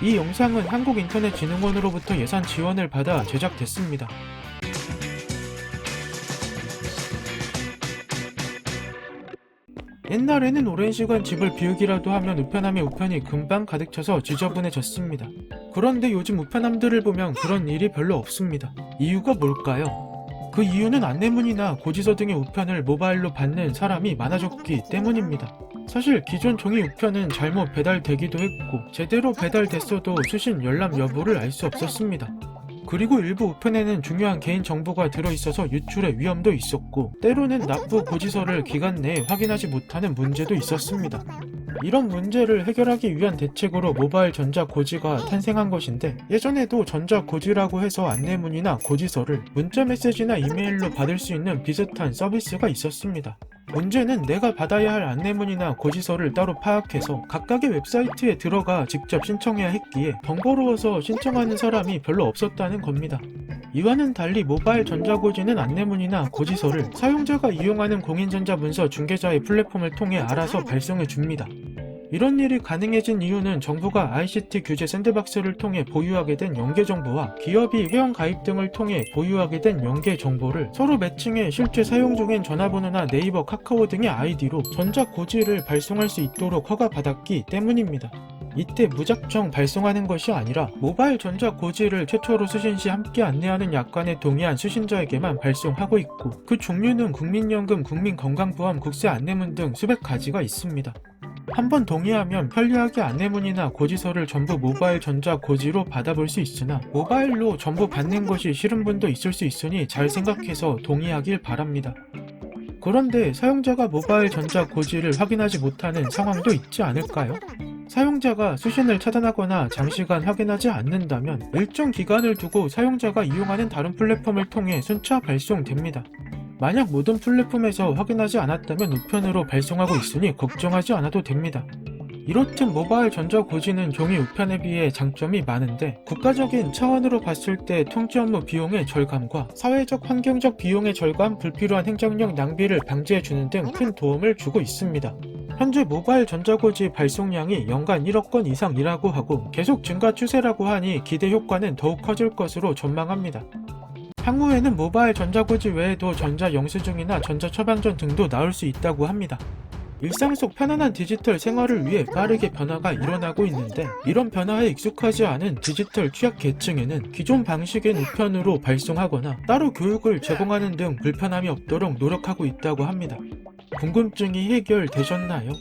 이 영상은 한국인터넷진흥원으로부터 예산 지원을 받아 제작됐습니다. 옛날에는 오랜 시간 집을 비우기라도 하면 우편함에 우편이 금방 가득 차서 지저분해졌습니다. 그런데 요즘 우편함들을 보면 그런 일이 별로 없습니다. 이유가 뭘까요? 그 이유는 안내문이나 고지서 등의 우편을 모바일로 받는 사람이 많아졌기 때문입니다. 사실 기존 종이 우편은 잘못 배달되기도 했고 제대로 배달됐어도 수신 열람 여부를 알 수 없었습니다. 그리고 일부 우편에는 중요한 개인 정보가 들어있어서 유출의 위험도 있었고 때로는 납부 고지서를 기간 내에 확인하지 못하는 문제도 있었습니다. 이런 문제를 해결하기 위한 대책으로 모바일 전자고지가 탄생한 것인데 예전에도 전자고지라고 해서 안내문이나 고지서를 문자 메시지나 이메일로 받을 수 있는 비슷한 서비스가 있었습니다. 문제는 내가 받아야 할 안내문이나 고지서를 따로 파악해서 각각의 웹사이트에 들어가 직접 신청해야 했기에 번거로워서 신청하는 사람이 별로 없었다는 겁니다. 이와는 달리 모바일 전자고지는 안내문이나 고지서를 사용자가 이용하는 공인전자문서 중개자의 플랫폼을 통해 알아서 발송해 줍니다. 이런 일이 가능해진 이유는 정부가 ICT 규제 샌드박스를 통해 보유하게 된 연계 정보와 기업이 회원 가입 등을 통해 보유하게 된 연계 정보를 서로 매칭해 실제 사용 중인 전화번호나 네이버, 카카오 등의 아이디로 전자고지를 발송할 수 있도록 허가받았기 때문입니다. 이때 무작정 발송하는 것이 아니라 모바일 전자고지를 최초로 수신 시 함께 안내하는 약관에 동의한 수신자에게만 발송하고 있고 그 종류는 국민연금, 국민건강보험, 국세 안내문 등 수백 가지가 있습니다. 한번 동의하면 편리하게 안내문이나 고지서를 전부 모바일 전자고지로 받아볼 수 있으나 모바일로 전부 받는 것이 싫은 분도 있을 수 있으니 잘 생각해서 동의하길 바랍니다. 그런데 사용자가 모바일 전자고지를 확인하지 못하는 상황도 있지 않을까요? 사용자가 수신을 차단하거나 장시간 확인하지 않는다면 일정 기간을 두고 사용자가 이용하는 다른 플랫폼을 통해 순차 발송됩니다. 만약 모든 플랫폼에서 확인하지 않았다면 우편으로 발송하고 있으니 걱정하지 않아도 됩니다. 이렇듯 모바일 전자고지는 종이 우편에 비해 장점이 많은데 국가적인 차원으로 봤을 때 통지 업무 비용의 절감과 사회적 환경적 비용의 절감, 불필요한 행정력 낭비를 방지해주는 등 큰 도움을 주고 있습니다. 현재 모바일 전자고지 발송량이 연간 1억 건 이상이라고 하고 계속 증가 추세라고 하니 기대 효과는 더욱 커질 것으로 전망합니다. 향후에는 모바일 전자고지 외에도 전자영수증이나 전자처방전 등도 나올 수 있다고 합니다. 일상 속 편안한 디지털 생활을 위해 빠르게 변화가 일어나고 있는데 이런 변화에 익숙하지 않은 디지털 취약계층에는 기존 방식의 우편으로 발송하거나 따로 교육을 제공하는 등 불편함이 없도록 노력하고 있다고 합니다. 궁금증이 해결되셨나요?